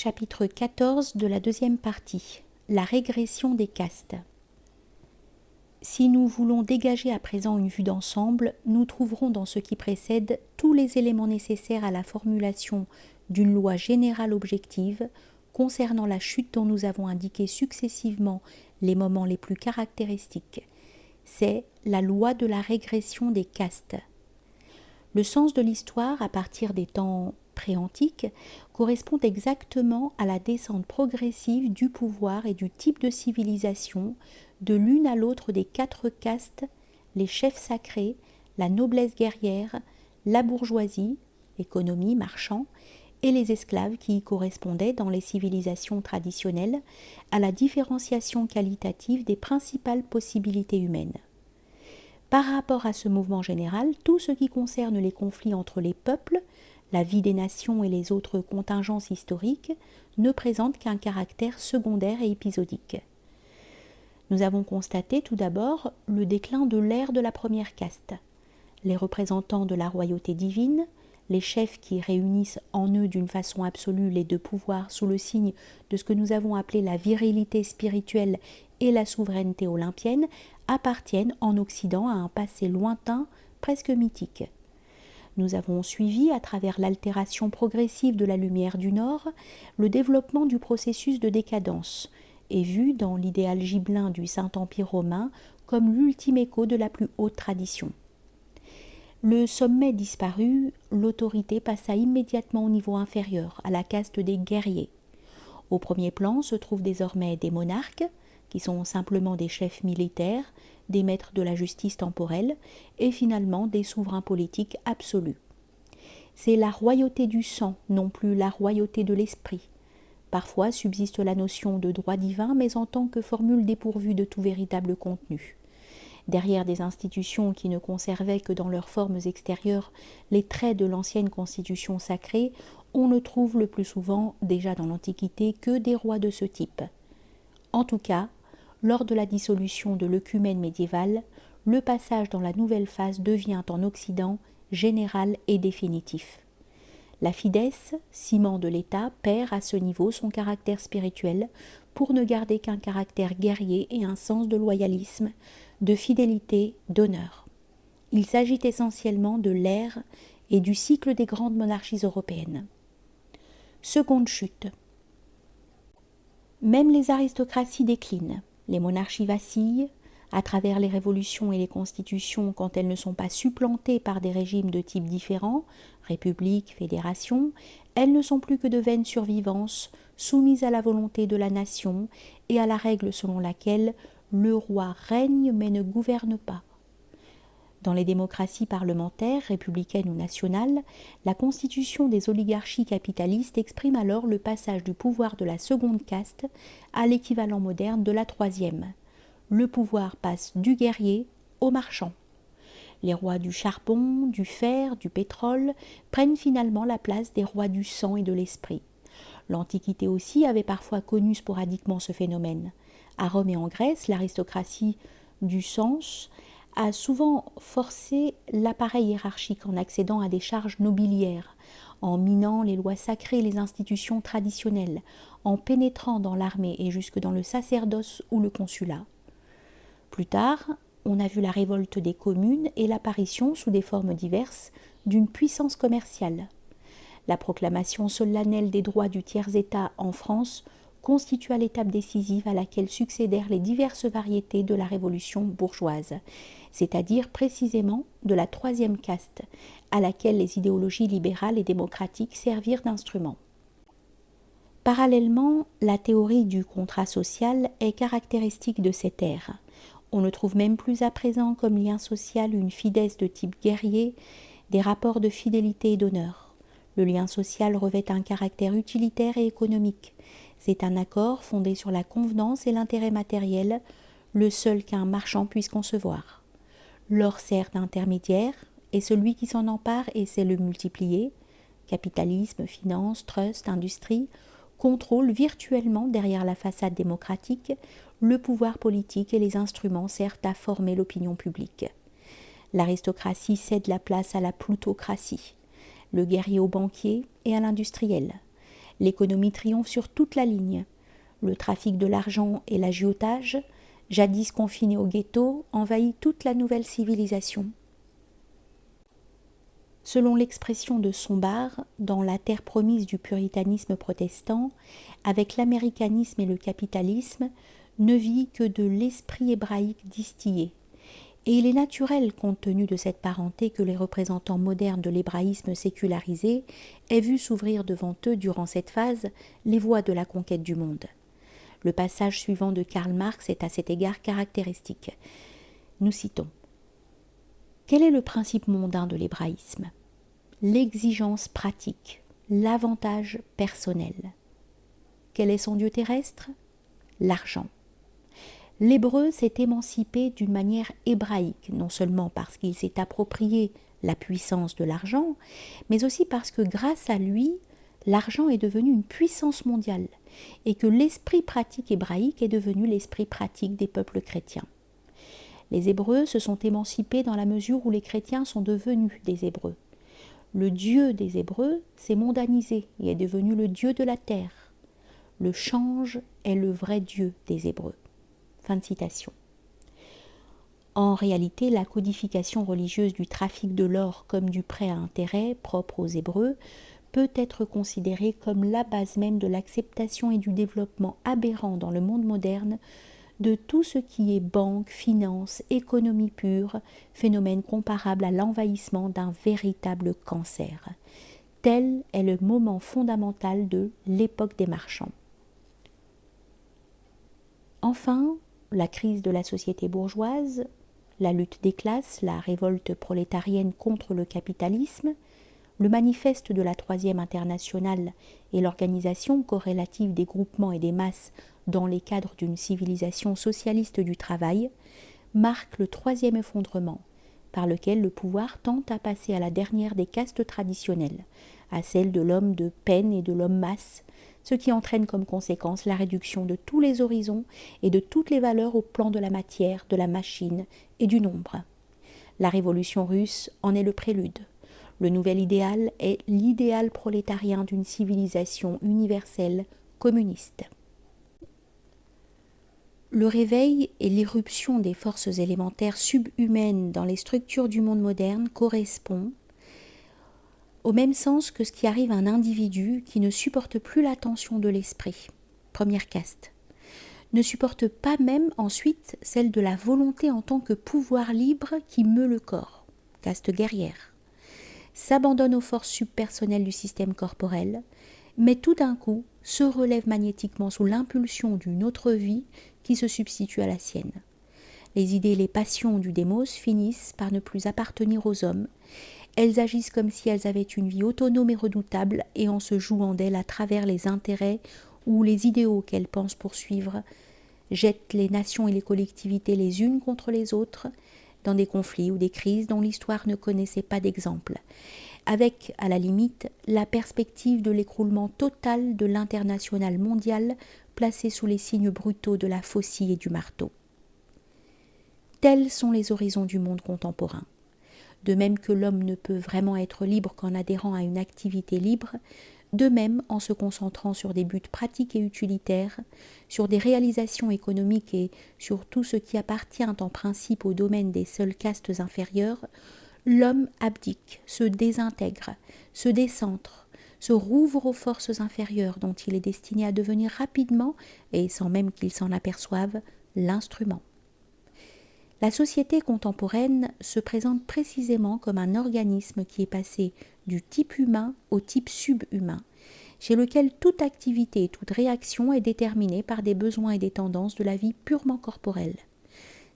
Chapitre 14 de la deuxième partie. La régression des castes. Si nous voulons dégager à présent une vue d'ensemble, nous trouverons dans ce qui précède tous les éléments nécessaires à la formulation d'une loi générale objective concernant la chute dont nous avons indiqué successivement les moments les plus caractéristiques. C'est la loi de la régression des castes. Le sens de l'histoire, à partir des temps pré-antiques, correspond exactement à la descente progressive du pouvoir et du type de civilisation de l'une à l'autre des quatre castes, les chefs sacrés, la noblesse guerrière, la bourgeoisie, économie, marchand, et les esclaves qui y correspondaient dans les civilisations traditionnelles à la différenciation qualitative des principales possibilités humaines. Par rapport à ce mouvement général, tout ce qui concerne les conflits entre les peuples, la vie des nations et les autres contingences historiques ne présente qu'un caractère secondaire et épisodique. Nous avons constaté tout d'abord le déclin de l'ère de la première caste. Les représentants de la royauté divine, les chefs qui réunissent en eux d'une façon absolue les deux pouvoirs sous le signe de ce que nous avons appelé la virilité spirituelle et la souveraineté olympienne, appartiennent en Occident à un passé lointain, presque mythique. Nous avons suivi, à travers l'altération progressive de la lumière du Nord, le développement du processus de décadence, et vu dans l'idéal gibelin du Saint-Empire romain comme l'ultime écho de la plus haute tradition. Le sommet disparu, l'autorité passa immédiatement au niveau inférieur, à la caste des guerriers. Au premier plan se trouvent désormais des monarques, qui sont simplement des chefs militaires, des maîtres de la justice temporelle, et finalement des souverains politiques absolus. C'est la royauté du sang, non plus la royauté de l'esprit. Parfois subsiste la notion de droit divin, mais en tant que formule dépourvue de tout véritable contenu. Derrière des institutions qui ne conservaient que dans leurs formes extérieures les traits de l'ancienne constitution sacrée, on ne trouve le plus souvent, déjà dans l'Antiquité, que des rois de ce type. En tout cas, lors de la dissolution de l'œcumène médiévale, le passage dans la nouvelle phase devient en Occident général et définitif. La fides, ciment de l'État, perd à ce niveau son caractère spirituel pour ne garder qu'un caractère guerrier et un sens de loyalisme, de fidélité, d'honneur. Il s'agit essentiellement de l'ère et du cycle des grandes monarchies européennes. Seconde chute. Même les aristocraties déclinent, les monarchies vacillent, à travers les révolutions et les constitutions quand elles ne sont pas supplantées par des régimes de types différents, république, fédération, elles ne sont plus que de vaines survivances, soumises à la volonté de la nation et à la règle selon laquelle le roi règne mais ne gouverne pas. Dans les démocraties parlementaires, républicaines ou nationales, la constitution des oligarchies capitalistes exprime alors le passage du pouvoir de la seconde caste à l'équivalent moderne de la troisième. Le pouvoir passe du guerrier au marchand. Les rois du charbon, du fer, du pétrole prennent finalement la place des rois du sang et de l'esprit. L'Antiquité aussi avait parfois connu sporadiquement ce phénomène. À Rome et en Grèce, l'aristocratie du sens a souvent forcé l'appareil hiérarchique en accédant à des charges nobiliaires, en minant les lois sacrées et les institutions traditionnelles, en pénétrant dans l'armée et jusque dans le sacerdoce ou le consulat. Plus tard, on a vu la révolte des communes et l'apparition, sous des formes diverses, d'une puissance commerciale. La proclamation solennelle des droits du tiers-État en France constitua l'étape décisive à laquelle succédèrent les diverses variétés de la révolution bourgeoise, c'est-à-dire précisément de la troisième caste, à laquelle les idéologies libérales et démocratiques servirent d'instrument. Parallèlement, la théorie du contrat social est caractéristique de cette ère. On ne trouve même plus à présent comme lien social une fides de type guerrier, des rapports de fidélité et d'honneur. Le lien social revêt un caractère utilitaire et économique. C'est un accord fondé sur la convenance et l'intérêt matériel, le seul qu'un marchand puisse concevoir. L'or sert d'intermédiaire, et celui qui s'en empare essaie le multiplier. Capitalisme, finance, trust, industrie contrôle virtuellement derrière la façade démocratique le pouvoir politique et les instruments servent à former l'opinion publique. L'aristocratie cède la place à la plutocratie, le guerrier au banquier et à l'industriel. L'économie triomphe sur toute la ligne. Le trafic de l'argent et l'agiotage, jadis confinés au ghetto, envahit toute la nouvelle civilisation. Selon l'expression de Sombart, dans La terre promise du puritanisme protestant, avec l'américanisme et le capitalisme, ne vit que de l'esprit hébraïque distillé. Et il est naturel, compte tenu de cette parenté, que les représentants modernes de l'hébraïsme sécularisé aient vu s'ouvrir devant eux, durant cette phase, les voies de la conquête du monde. Le passage suivant de Karl Marx est à cet égard caractéristique. Nous citons : quel est le principe mondain de l'hébraïsme ? L'exigence pratique, l'avantage personnel. Quel est son dieu terrestre ? L'argent. L'hébreu s'est émancipé d'une manière hébraïque, non seulement parce qu'il s'est approprié la puissance de l'argent, mais aussi parce que grâce à lui, l'argent est devenu une puissance mondiale et que l'esprit pratique hébraïque est devenu l'esprit pratique des peuples chrétiens. Les Hébreux se sont émancipés dans la mesure où les chrétiens sont devenus des Hébreux. Le Dieu des Hébreux s'est mondanisé et est devenu le Dieu de la terre. Le change est le vrai Dieu des Hébreux. Fin de citation. En réalité, la codification religieuse du trafic de l'or comme du prêt à intérêt propre aux Hébreux peut être considérée comme la base même de l'acceptation et du développement aberrant dans le monde moderne de tout ce qui est banque, finance, économie pure, phénomène comparable à l'envahissement d'un véritable cancer. Tel est le moment fondamental de l'époque des marchands. Enfin, la crise de la société bourgeoise, la lutte des classes, la révolte prolétarienne contre le capitalisme, le manifeste de la Troisième Internationale et l'organisation corrélative des groupements et des masses dans les cadres d'une civilisation socialiste du travail, marquent le troisième effondrement, par lequel le pouvoir tente à passer à la dernière des castes traditionnelles, à celle de l'homme de peine et de l'homme masse, ce qui entraîne comme conséquence la réduction de tous les horizons et de toutes les valeurs au plan de la matière, de la machine et du nombre. La révolution russe en est le prélude. Le nouvel idéal est l'idéal prolétarien d'une civilisation universelle communiste. Le réveil et l'irruption des forces élémentaires subhumaines dans les structures du monde moderne correspond au même sens que ce qui arrive à un individu qui ne supporte plus la tension de l'esprit, première caste, ne supporte pas même ensuite celle de la volonté en tant que pouvoir libre qui meut le corps, caste guerrière, s'abandonne aux forces subpersonnelles du système corporel, mais tout d'un coup se relève magnétiquement sous l'impulsion d'une autre vie qui se substitue à la sienne. Les idées et les passions du démos finissent par ne plus appartenir aux hommes. Elles agissent comme si elles avaient une vie autonome et redoutable et en se jouant d'elles à travers les intérêts ou les idéaux qu'elles pensent poursuivre, jettent les nations et les collectivités les unes contre les autres dans des conflits ou des crises dont l'histoire ne connaissait pas d'exemple, avec, à la limite, la perspective de l'écroulement total de l'international mondial placé sous les signes brutaux de la faucille et du marteau. Tels sont les horizons du monde contemporain. De même que l'homme ne peut vraiment être libre qu'en adhérant à une activité libre, de même en se concentrant sur des buts pratiques et utilitaires, sur des réalisations économiques et sur tout ce qui appartient en principe au domaine des seules castes inférieures, l'homme abdique, se désintègre, se décentre, se rouvre aux forces inférieures dont il est destiné à devenir rapidement, et sans même qu'il s'en aperçoive, l'instrument. La société contemporaine se présente précisément comme un organisme qui est passé du type humain au type subhumain, chez lequel toute activité et toute réaction est déterminée par des besoins et des tendances de la vie purement corporelle.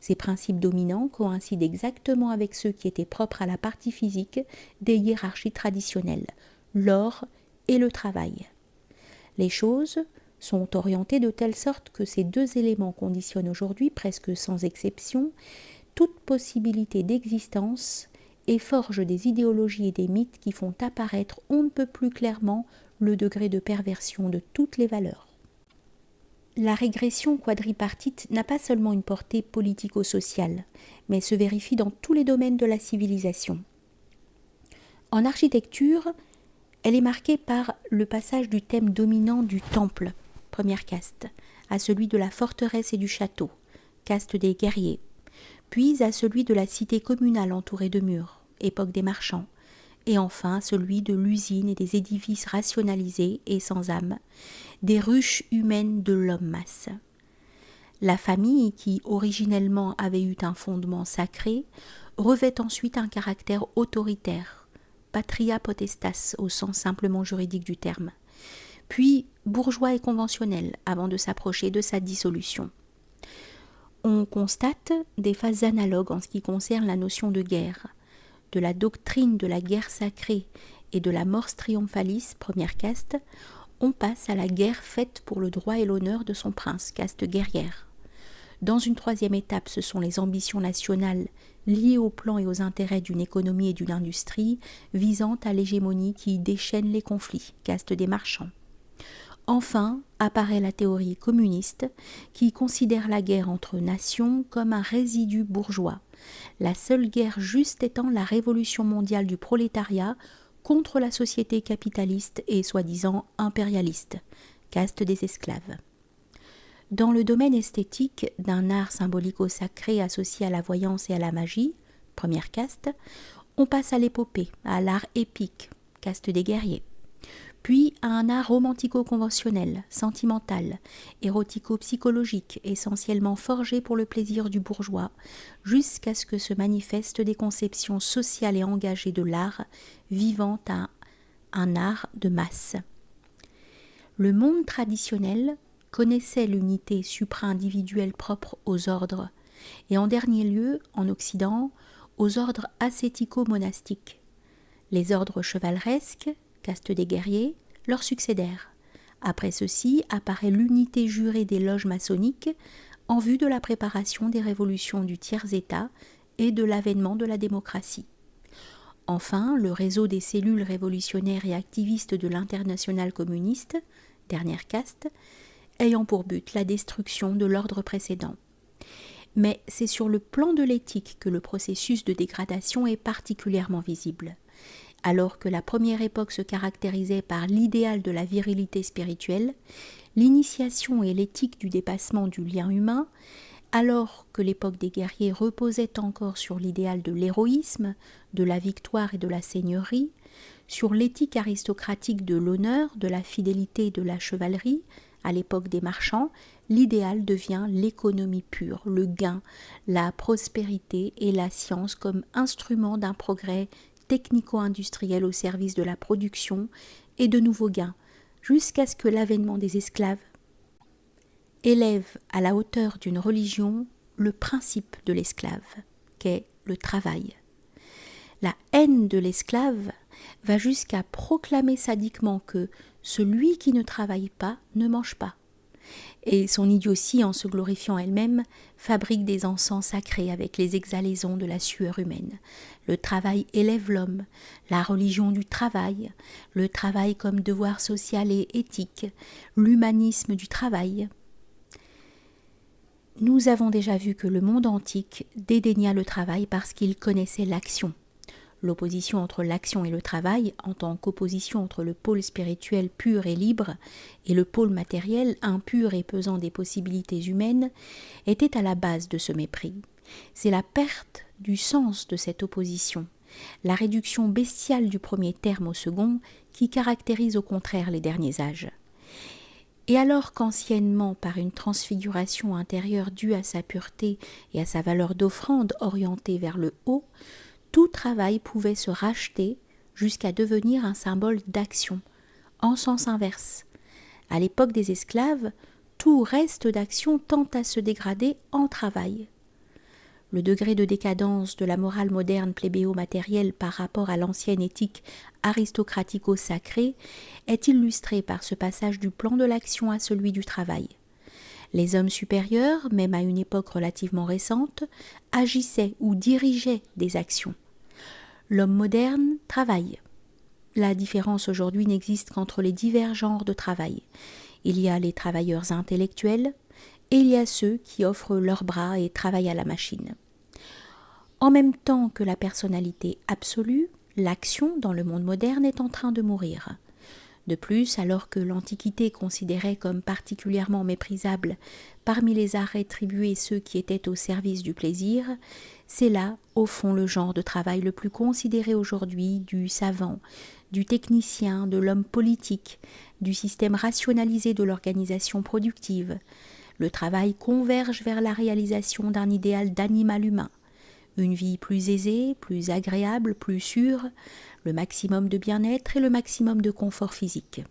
Ces principes dominants coïncident exactement avec ceux qui étaient propres à la partie physique des hiérarchies traditionnelles, l'or et le travail. Les choses sont orientées de telle sorte que ces deux éléments conditionnent aujourd'hui, presque sans exception, toute possibilité d'existence et forgent des idéologies et des mythes qui font apparaître on ne peut plus clairement le degré de perversion de toutes les valeurs. La régression quadripartite n'a pas seulement une portée politico-sociale, mais se vérifie dans tous les domaines de la civilisation. En architecture, Elle est marquée par le passage du thème dominant du temple, première caste, à celui de la forteresse et du château, caste des guerriers, puis à celui de la cité communale entourée de murs, époque des marchands, et enfin celui de l'usine et des édifices rationalisés et sans âme, des ruches humaines de l'homme-masse. La famille, qui originellement avait eu un fondement sacré, revêt ensuite un caractère autoritaire, patria potestas au sens simplement juridique du terme, puis bourgeois et conventionnel avant de s'approcher de sa dissolution. On constate des phases analogues en ce qui concerne la notion de guerre, de la doctrine de la guerre sacrée et de la mors triomphalis, première caste, on passe à la guerre faite pour le droit et l'honneur de son prince, caste guerrière. Dans une troisième étape, ce sont les ambitions nationales liées aux plans et aux intérêts d'une économie et d'une industrie visant à l'hégémonie qui déchaîne les conflits, caste des marchands. Enfin, apparaît la théorie communiste qui considère la guerre entre nations comme un résidu bourgeois, la seule guerre juste étant la révolution mondiale du prolétariat contre la société capitaliste et soi-disant impérialiste, caste des esclaves. Dans le domaine esthétique d'un art symbolico-sacré associé à la voyance et à la magie, première caste, on passe à l'épopée, à l'art épique, caste des guerriers, puis à un art romantico-conventionnel, sentimental, érotico-psychologique, essentiellement forgé pour le plaisir du bourgeois, jusqu'à ce que se manifestent des conceptions sociales et engagées de l'art, vivant à un art de masse. Le monde traditionnel connaissait l'unité supra-individuelle propre aux ordres, et en dernier lieu, en Occident, aux ordres ascético-monastiques. Les ordres chevaleresques, caste des guerriers, leur succédèrent. Après ceci apparaît l'unité jurée des loges maçonniques en vue de la préparation des révolutions du tiers-État et de l'avènement de la démocratie. Enfin, le réseau des cellules révolutionnaires et activistes de l'Internationale communiste, dernière caste, ayant pour but la destruction de l'ordre précédent. Mais c'est sur le plan de l'éthique que le processus de dégradation est particulièrement visible. Alors que la première époque se caractérisait par l'idéal de la virilité spirituelle, l'initiation et l'éthique du dépassement du lien humain, alors que l'époque des guerriers reposait encore sur l'idéal de l'héroïsme, de la victoire et de la seigneurie, sur l'éthique aristocratique de l'honneur, de la fidélité et de la chevalerie, à l'époque des marchands, l'idéal devient l'économie pure, le gain, la prospérité et la science comme instrument d'un progrès technico-industriel au service de la production et de nouveaux gains, jusqu'à ce que l'avènement des esclaves élève à la hauteur d'une religion le principe de l'esclave, qu'est le travail. La haine de l'esclave va jusqu'à proclamer sadiquement que celui qui ne travaille pas ne mange pas. Et son idiotie, en se glorifiant elle-même, fabrique des encens sacrés avec les exhalaisons de la sueur humaine. Le travail élève l'homme, la religion du travail, le travail comme devoir social et éthique, l'humanisme du travail. Nous avons déjà vu que le monde antique dédaigna le travail parce qu'il connaissait l'action. L'opposition entre l'action et le travail, en tant qu'opposition entre le pôle spirituel pur et libre et le pôle matériel impur et pesant des possibilités humaines, était à la base de ce mépris. C'est la perte du sens de cette opposition, la réduction bestiale du premier terme au second, qui caractérise au contraire les derniers âges. Et alors qu'anciennement, par une transfiguration intérieure due à sa pureté et à sa valeur d'offrande orientée vers le haut, tout travail pouvait se racheter jusqu'à devenir un symbole d'action, en sens inverse. À l'époque des esclaves, tout reste d'action tend à se dégrader en travail. Le degré de décadence de la morale moderne plébéo-matérielle par rapport à l'ancienne éthique aristocratico-sacrée est illustré par ce passage du plan de l'action à celui du travail. Les hommes supérieurs, même à une époque relativement récente, agissaient ou dirigeaient des actions. L'homme moderne travaille. La différence aujourd'hui n'existe qu'entre les divers genres de travail. Il y a les travailleurs intellectuels et il y a ceux qui offrent leurs bras et travaillent à la machine. En même temps que la personnalité absolue, L'action dans le monde moderne est en train de mourir. De plus, alors que l'Antiquité considérait comme particulièrement méprisable parmi les arts rétribués ceux qui étaient au service du plaisir, c'est là, au fond, le genre de travail le plus considéré aujourd'hui du savant, du technicien, de l'homme politique, du système rationalisé de l'organisation productive. Le travail converge vers la réalisation d'un idéal d'animal humain. Une vie plus aisée, plus agréable, plus sûre, le maximum de bien-être et le maximum de confort physique.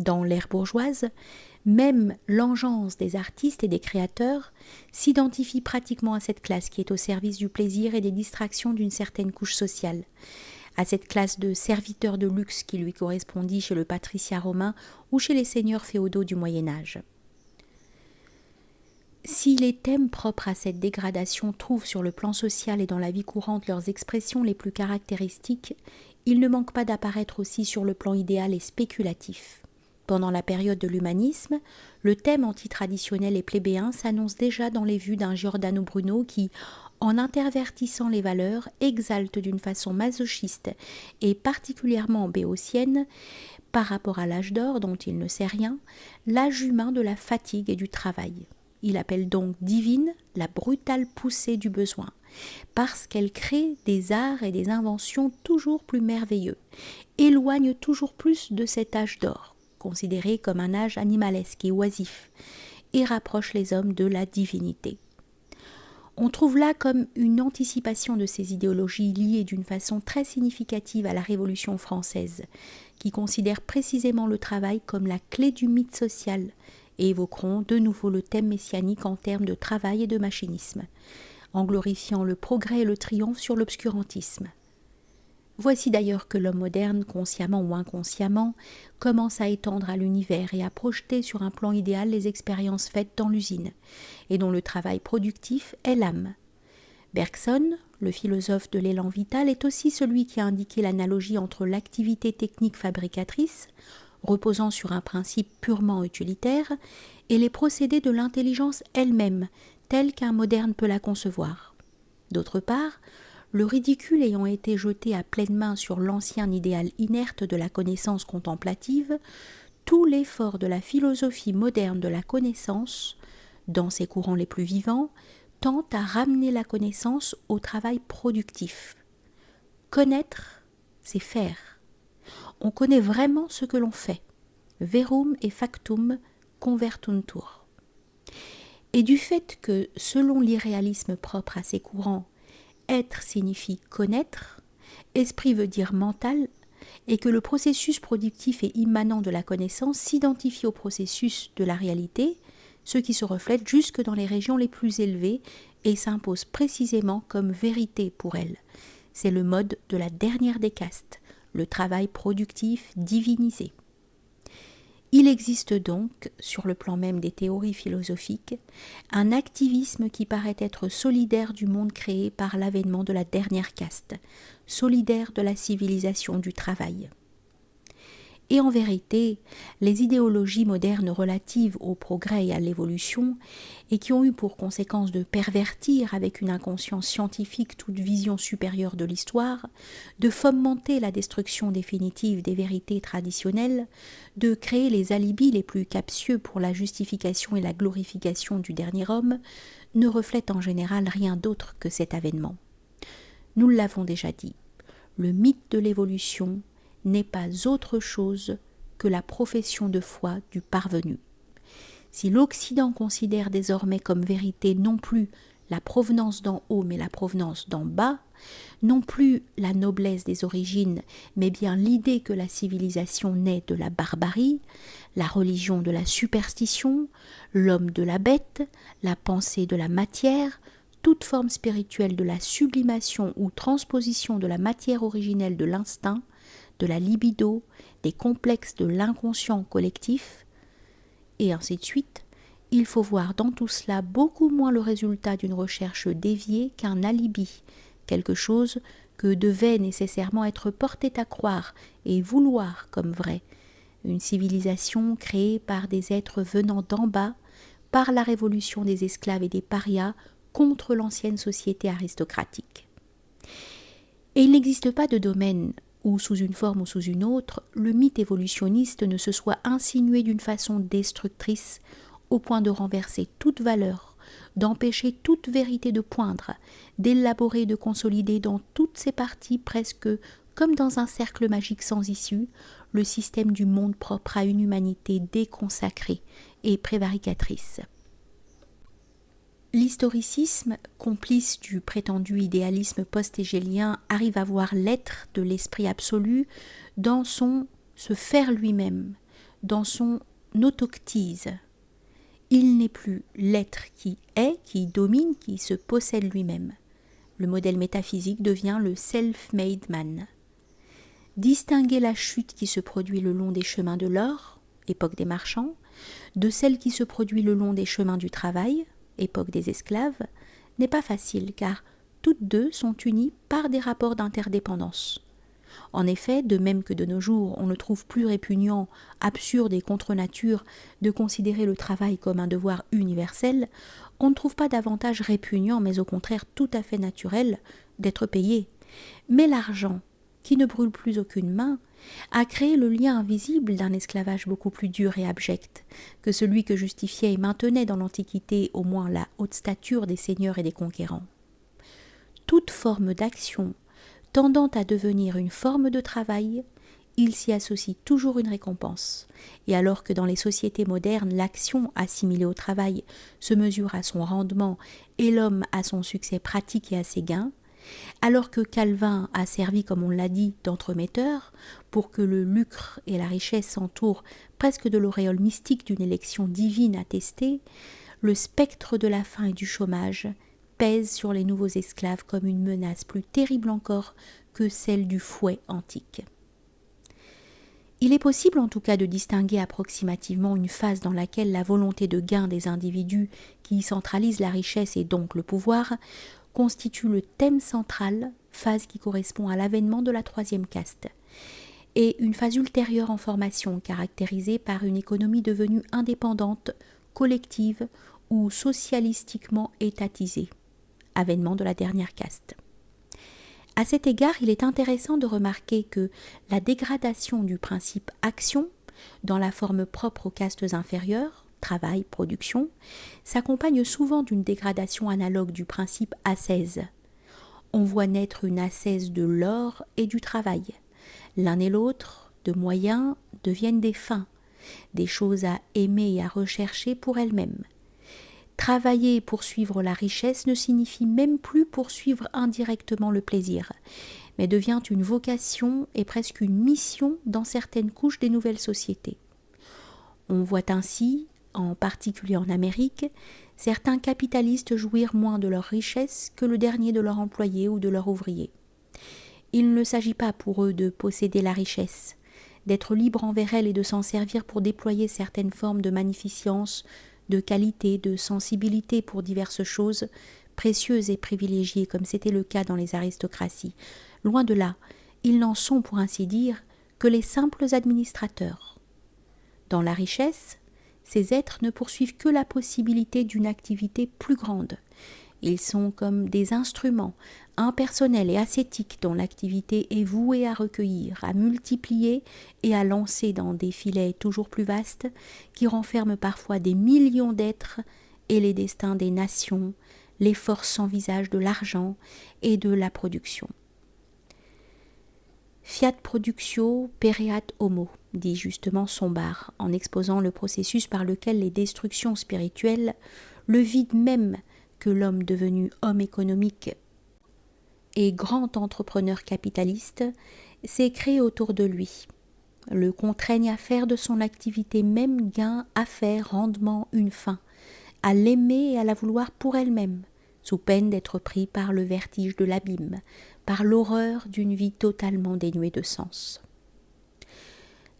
Dans l'ère bourgeoise, même l'engeance des artistes et des créateurs s'identifie pratiquement à cette classe qui est au service du plaisir et des distractions d'une certaine couche sociale, à cette classe de serviteurs de luxe qui lui correspondit chez le patriciat romain ou chez les seigneurs féodaux du Moyen-Âge. Si les thèmes propres à cette dégradation trouvent sur le plan social et dans la vie courante leurs expressions les plus caractéristiques, il ne manque pas d'apparaître aussi sur le plan idéal et spéculatif. Pendant la période de l'humanisme, le thème antitraditionnel et plébéien s'annonce déjà dans les vues d'un Giordano Bruno qui, en intervertissant les valeurs, exalte d'une façon masochiste et particulièrement béotienne, par rapport à l'âge d'or dont il ne sait rien, l'âge humain de la fatigue et du travail. Il appelle donc divine la brutale poussée du besoin, parce qu'elle crée des arts et des inventions toujours plus merveilleux, éloigne toujours plus de cet âge d'or, considéré comme un âge animalesque et oisif, et rapproche les hommes de la divinité. On trouve là comme une anticipation de ces idéologies liées d'une façon très significative à la Révolution française, qui considère précisément le travail comme la clé du mythe social, et évoqueront de nouveau le thème messianique en termes de travail et de machinisme, en glorifiant le progrès et le triomphe sur l'obscurantisme. Voici d'ailleurs que l'homme moderne, consciemment ou inconsciemment, commence à étendre à l'univers et à projeter sur un plan idéal les expériences faites dans l'usine, et dont le travail productif est l'âme. Bergson, le philosophe de l'élan vital, est aussi celui qui a indiqué l'analogie entre l'activité technique fabricatrice, reposant sur un principe purement utilitaire, et les procédés de l'intelligence elle-même, telle qu'un moderne peut la concevoir. D'autre part, le ridicule ayant été jeté à pleine main sur l'ancien idéal inerte de la connaissance contemplative, tout l'effort de la philosophie moderne de la connaissance, dans ses courants les plus vivants, tend à ramener la connaissance au travail productif. Connaître, c'est faire. On connaît vraiment ce que l'on fait. Verum et factum convertuntur. Et du fait que, selon l'irréalisme propre à ces courants, être signifie connaître, esprit veut dire mental, et que le processus productif et immanent de la connaissance s'identifie au processus de la réalité, ce qui se reflète jusque dans les régions les plus élevées et s'impose précisément comme vérité pour elles. C'est le mode de la dernière des castes, le travail productif divinisé. Il existe donc, sur le plan même des théories philosophiques, un activisme qui paraît être solidaire du monde créé par l'avènement de la dernière caste, solidaire de la civilisation du travail. Et en vérité, les idéologies modernes relatives au progrès et à l'évolution, et qui ont eu pour conséquence de pervertir avec une inconscience scientifique toute vision supérieure de l'histoire, de fomenter la destruction définitive des vérités traditionnelles, de créer les alibis les plus captieux pour la justification et la glorification du dernier homme, ne reflètent en général rien d'autre que cet avènement. Nous l'avons déjà dit, le mythe de l'évolution n'est pas autre chose que la profession de foi du parvenu. Si l'Occident considère désormais comme vérité non plus la provenance d'en haut mais la provenance d'en bas, non plus la noblesse des origines mais bien l'idée que la civilisation naît de la barbarie, la religion de la superstition, l'homme de la bête, la pensée de la matière, toute forme spirituelle de la sublimation ou transposition de la matière originelle de l'instinct, de la libido, des complexes de l'inconscient collectif, et ainsi de suite, il faut voir dans tout cela beaucoup moins le résultat d'une recherche déviée qu'un alibi, quelque chose que devait nécessairement être porté à croire et vouloir comme vrai, une civilisation créée par des êtres venant d'en bas, par la révolution des esclaves et des parias contre l'ancienne société aristocratique. Et il n'existe pas de domaine où, sous une forme ou sous une autre, le mythe évolutionniste ne se soit insinué d'une façon destructrice au point de renverser toute valeur, d'empêcher toute vérité de poindre, d'élaborer et de consolider dans toutes ses parties presque comme dans un cercle magique sans issue, le système du monde propre à une humanité déconsacrée et prévaricatrice. L'historicisme, complice du prétendu idéalisme post-hégélien, arrive à voir l'être de l'esprit absolu dans son se faire lui-même, dans son autochtise. Il n'est plus l'être qui est, qui domine, qui se possède lui-même. Le modèle métaphysique devient le self-made man. Distinguer la chute qui se produit le long des chemins de l'or, époque des marchands, de celle qui se produit le long des chemins du travail, époque des esclaves, n'est pas facile car toutes deux sont unies par des rapports d'interdépendance. En effet, de même que de nos jours, on ne trouve plus répugnant, absurde et contre nature de considérer le travail comme un devoir universel, on ne trouve pas davantage répugnant, mais au contraire tout à fait naturel, d'être payé. Mais l'argent, qui ne brûle plus aucune main, a créé le lien invisible d'un esclavage beaucoup plus dur et abject que celui que justifiait et maintenait dans l'Antiquité au moins la haute stature des seigneurs et des conquérants. Toute forme d'action tendant à devenir une forme de travail, il s'y associe toujours une récompense. Et alors que dans les sociétés modernes, l'action assimilée au travail se mesure à son rendement et l'homme à son succès pratique et à ses gains, alors que Calvin a servi, comme on l'a dit, d'entremetteur pour que le lucre et la richesse s'entourent presque de l'auréole mystique d'une élection divine attestée, le spectre de la faim et du chômage pèse sur les nouveaux esclaves comme une menace plus terrible encore que celle du fouet antique. Il est possible en tout cas de distinguer approximativement une phase dans laquelle la volonté de gain des individus qui centralisent la richesse et donc le pouvoir constitue le thème central, phase qui correspond à l'avènement de la troisième caste, et une phase ultérieure en formation caractérisée par une économie devenue indépendante, collective ou socialistiquement étatisée, avènement de la dernière caste. À cet égard, il est intéressant de remarquer que la dégradation du principe action, dans la forme propre aux castes inférieures, travail, production, s'accompagne souvent d'une dégradation analogue du principe ascèse. On voit naître une ascèse de l'or et du travail. L'un et l'autre, de moyens, deviennent des fins, des choses à aimer et à rechercher pour elles-mêmes. Travailler et poursuivre la richesse ne signifie même plus poursuivre indirectement le plaisir, mais devient une vocation et presque une mission dans certaines couches des nouvelles sociétés. On voit ainsi, en particulier en Amérique, certains capitalistes jouir moins de leur richesse que le dernier de leurs employés ou de leurs ouvriers. Il ne s'agit pas pour eux de posséder la richesse, d'être libre envers elle et de s'en servir pour déployer certaines formes de magnificence, de qualité, de sensibilité pour diverses choses, précieuses et privilégiées comme c'était le cas dans les aristocraties. Loin de là, ils n'en sont pour ainsi dire que les simples administrateurs. Dans la richesse, ces êtres ne poursuivent que la possibilité d'une activité plus grande. Ils sont comme des instruments, impersonnels et ascétiques dont l'activité est vouée à recueillir, à multiplier et à lancer dans des filets toujours plus vastes qui renferment parfois des millions d'êtres et les destins des nations, les forces sans visage de l'argent et de la production. Fiat productio pereat homo, dit justement Sombart, en exposant le processus par lequel les destructions spirituelles, le vide même que l'homme devenu homme économique et grand entrepreneur capitaliste s'est créé autour de lui, le contraignent à faire de son activité même gain, affaire, rendement, une fin, à l'aimer et à la vouloir pour elle-même, sous peine d'être pris par le vertige de l'abîme, par l'horreur d'une vie totalement dénuée de sens.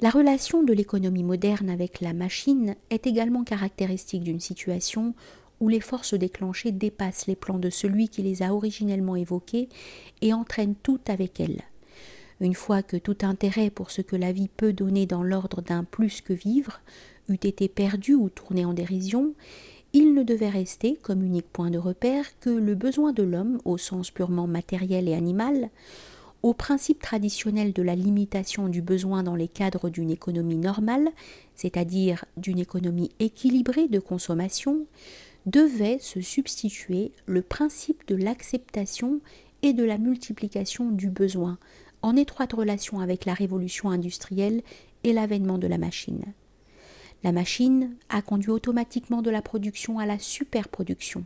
La relation de l'économie moderne avec la machine est également caractéristique d'une situation où les forces déclenchées dépassent les plans de celui qui les a originellement évoquées et entraînent tout avec elles. Une fois que tout intérêt pour ce que la vie peut donner dans l'ordre d'un plus que vivre eût été perdu ou tourné en dérision, il ne devait rester, comme unique point de repère, que le besoin de l'homme, au sens purement matériel et animal, au principe traditionnel de la limitation du besoin dans les cadres d'une économie normale, c'est-à-dire d'une économie équilibrée de consommation, devait se substituer le principe de l'acceptation et de la multiplication du besoin, en étroite relation avec la révolution industrielle et l'avènement de la machine. La machine a conduit automatiquement de la production à la superproduction,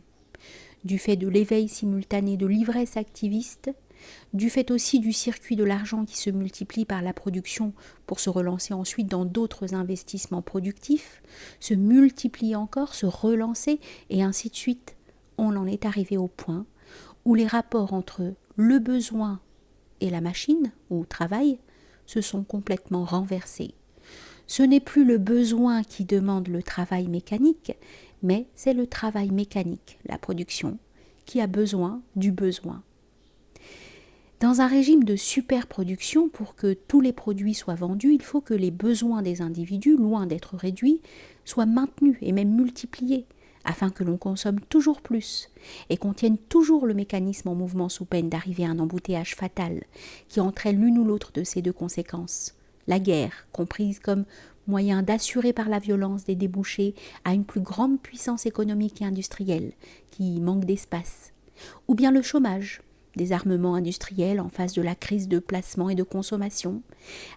du fait de l'éveil simultané de l'ivresse activiste, du fait aussi du circuit de l'argent qui se multiplie par la production pour se relancer ensuite dans d'autres investissements productifs, se multiplier encore, se relancer, et ainsi de suite. On en est arrivé au point où les rapports entre le besoin et la machine, ou travail, se sont complètement renversés. Ce n'est plus le besoin qui demande le travail mécanique, mais c'est le travail mécanique, la production, qui a besoin du besoin. Dans un régime de superproduction, pour que tous les produits soient vendus, il faut que les besoins des individus, loin d'être réduits, soient maintenus et même multipliés, afin que l'on consomme toujours plus et qu'on tienne toujours le mécanisme en mouvement sous peine d'arriver à un embouteillage fatal qui entraîne l'une ou l'autre de ces deux conséquences. La guerre, comprise comme moyen d'assurer par la violence des débouchés à une plus grande puissance économique et industrielle qui manque d'espace, ou bien le chômage, des armements industriels en face de la crise de placement et de consommation,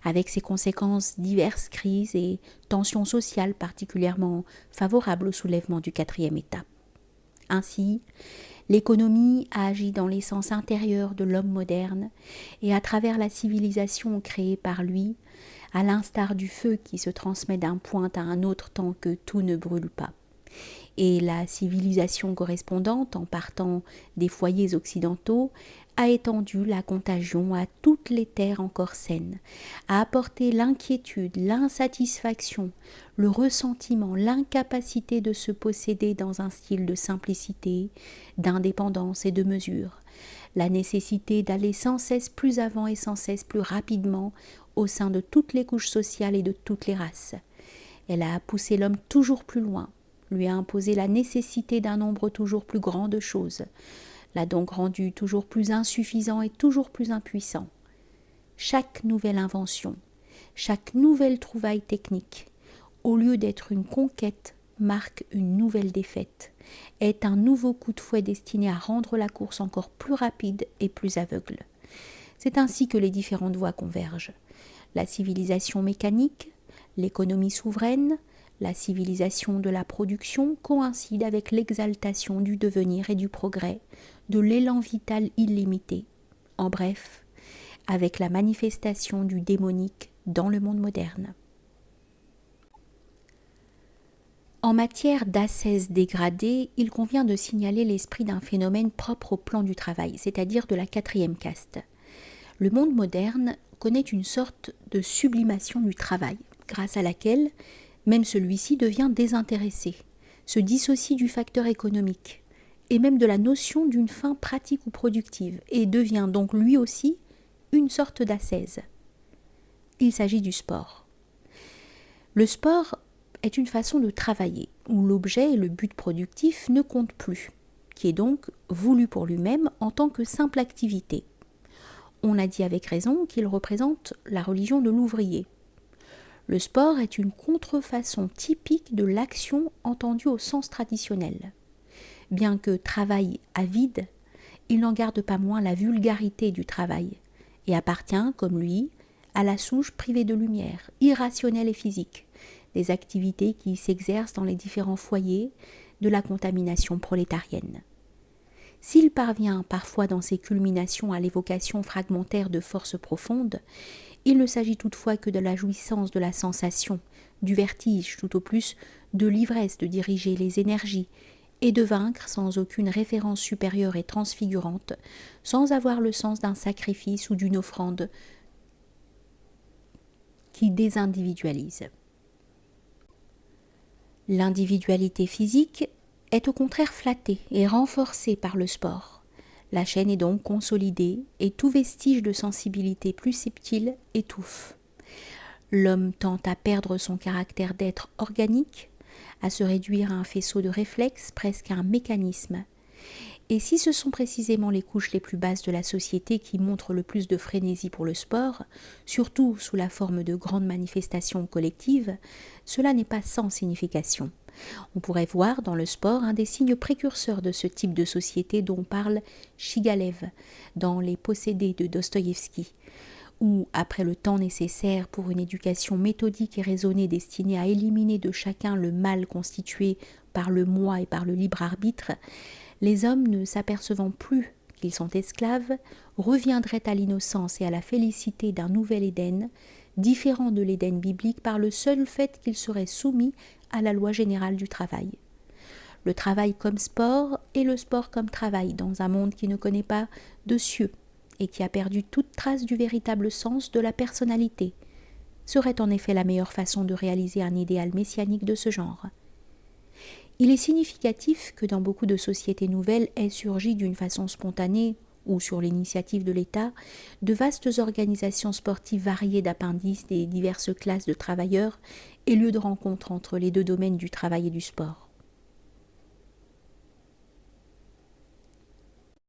avec ses conséquences diverses crises et tensions sociales particulièrement favorables au soulèvement du quatrième État. Ainsi, l'économie a agi dans l'essence intérieure de l'homme moderne et à travers la civilisation créée par lui, à l'instar du feu qui se transmet d'un point à un autre tant que tout ne brûle pas. Et la civilisation correspondante, en partant des foyers occidentaux, a étendu la contagion à toutes les terres encore saines, a apporté l'inquiétude, l'insatisfaction, le ressentiment, l'incapacité de se posséder dans un style de simplicité, d'indépendance et de mesure, la nécessité d'aller sans cesse plus avant et sans cesse plus rapidement au sein de toutes les couches sociales et de toutes les races. Elle a poussé l'homme toujours plus loin, lui a imposé la nécessité d'un nombre toujours plus grand de choses, l'a donc rendu toujours plus insuffisant et toujours plus impuissant. Chaque nouvelle invention, chaque nouvelle trouvaille technique, au lieu d'être une conquête, marque une nouvelle défaite, est un nouveau coup de fouet destiné à rendre la course encore plus rapide et plus aveugle. C'est ainsi que les différentes voies convergent. La civilisation mécanique, l'économie souveraine, la civilisation de la production coïncide avec l'exaltation du devenir et du progrès, de l'élan vital illimité. En bref, avec la manifestation du démonique dans le monde moderne. En matière d'ascèse dégradée, il convient de signaler l'esprit d'un phénomène propre au plan du travail, c'est-à-dire de la quatrième caste. Le monde moderne connaît une sorte de sublimation du travail, grâce à laquelle même celui-ci devient désintéressé, se dissocie du facteur économique et même de la notion d'une fin pratique ou productive et devient donc lui aussi une sorte d'ascèse. Il s'agit du sport. Le sport est une façon de travailler où l'objet et le but productif ne comptent plus, qui est donc voulu pour lui-même en tant que simple activité. On a dit avec raison qu'il représente la religion de l'ouvrier. Le sport est une contrefaçon typique de l'action entendue au sens traditionnel. Bien que travail à vide, il n'en garde pas moins la vulgarité du travail et appartient, comme lui, à la souche privée de lumière, irrationnelle et physique, des activités qui s'exercent dans les différents foyers de la contamination prolétarienne. S'il parvient parfois dans ses culminations à l'évocation fragmentaire de forces profondes, il ne s'agit toutefois que de la jouissance de la sensation, du vertige, tout au plus de l'ivresse de diriger les énergies et de vaincre sans aucune référence supérieure et transfigurante, sans avoir le sens d'un sacrifice ou d'une offrande qui désindividualise. L'individualité physique est au contraire flattée et renforcée par le sport. La chaîne est donc consolidée et tout vestige de sensibilité plus subtile étouffe. L'homme tend à perdre son caractère d'être organique, à se réduire à un faisceau de réflexes, presque à un mécanisme. Et si ce sont précisément les couches les plus basses de la société qui montrent le plus de frénésie pour le sport, surtout sous la forme de grandes manifestations collectives, cela n'est pas sans signification. On pourrait voir dans le sport un des signes précurseurs de ce type de société dont parle Shigalev dans Les Possédés de Dostoïevski, où, après le temps nécessaire pour une éducation méthodique et raisonnée destinée à éliminer de chacun le mal constitué par le moi et par le libre arbitre, les hommes, ne s'apercevant plus qu'ils sont esclaves, reviendraient à l'innocence et à la félicité d'un nouvel Éden, différent de l'Éden biblique par le seul fait qu'ils seraient soumis à la loi générale du travail. Le travail comme sport et le sport comme travail dans un monde qui ne connaît pas de cieux et qui a perdu toute trace du véritable sens de la personnalité, serait en effet la meilleure façon de réaliser un idéal messianique de ce genre. Il est significatif que dans beaucoup de sociétés nouvelles aient surgi d'une façon spontanée ou sur l'initiative de l'État de vastes organisations sportives variées d'appendices des diverses classes de travailleurs et lieux de rencontre entre les deux domaines du travail et du sport.